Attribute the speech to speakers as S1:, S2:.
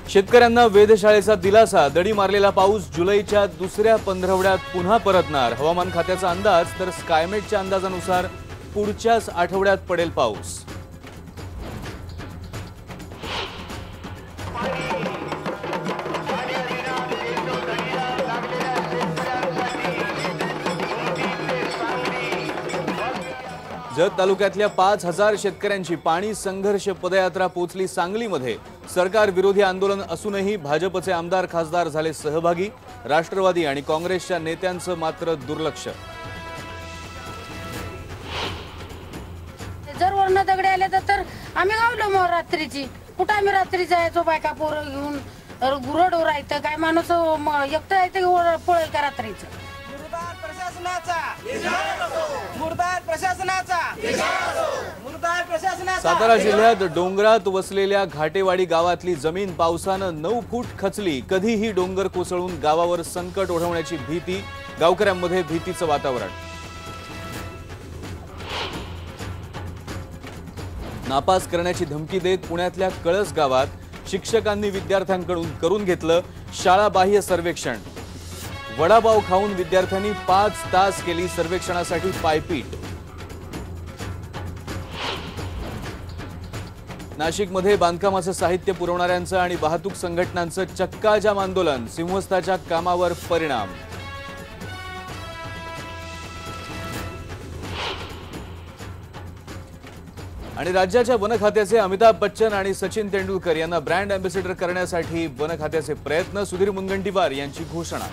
S1: शेतकऱ्यांना वेधशाळेचा दिलासा। दडी मारलेला पाऊस जुलैच्या दुसऱ्या पंधरवड्यात पुन्हा परतणार। हवामान खात्याचा अंदाज तर स्कायमेटच्या अंदाजानुसार पुढच्याच आठवड्यात पडेल पाऊस। जत तालुक्यातल्या 5000 शेतकऱ्यांची पाणी संघर्ष पदयात्रा पोहोचली सांगलीमध्ये। सरकार विरोधी आंदोलन असूनही भाजपचे आमदार खासदार झाले सहभागी। राष्ट्रवादी आणि काँग्रेसच्या नेत्यांचं मात्र दुर्लक्ष।
S2: जर वर्ण दगडे आले तर आम्ही गावलो मग रात्रीची कुठं आम्ही रात्री जायचो बायका पोरं घेऊन गुरड ओरायचं काय माणूस एकटं यायचं पळेल का रात्रीचं।
S1: सातारा जिल्ह्यात डोंगरात वसलेल्या घाटेवाडी गावातली जमीन पावसानं 9 फूट खचली। कधीही डोंगर कोसळून गावावर संकट ओढवण्याची भीती। गावकऱ्यांमध्ये भीतीचं वातावरण। नापास करण्याची धमकी देत पुण्यातल्या कळस गावात शिक्षकांनी विद्यार्थ्यांकडून करून घेतलं शाळाबाह्य सर्वेक्षण। वडापाव खाऊन विद्यार्थ्यांनी 5 तास केली सर्वेक्षणासाठी पायपीट। नाशिकमध्ये बांधकामाचं साहित्य पुरवणाऱ्यांचं आणि वाहतूक संघटनांचं चक्काजाम आंदोलन। सिंहस्थाच्या कामावर परिणाम। आणि राज्याच्या वन खात्याचे अमिताभ बच्चन आणि सचिन तेंडुलकर यांना ब्रँड अँबॅसेडर करण्यासाठी वन खात्याचे प्रयत्न। सुधीर मुनगंटीवार यांची घोषणा।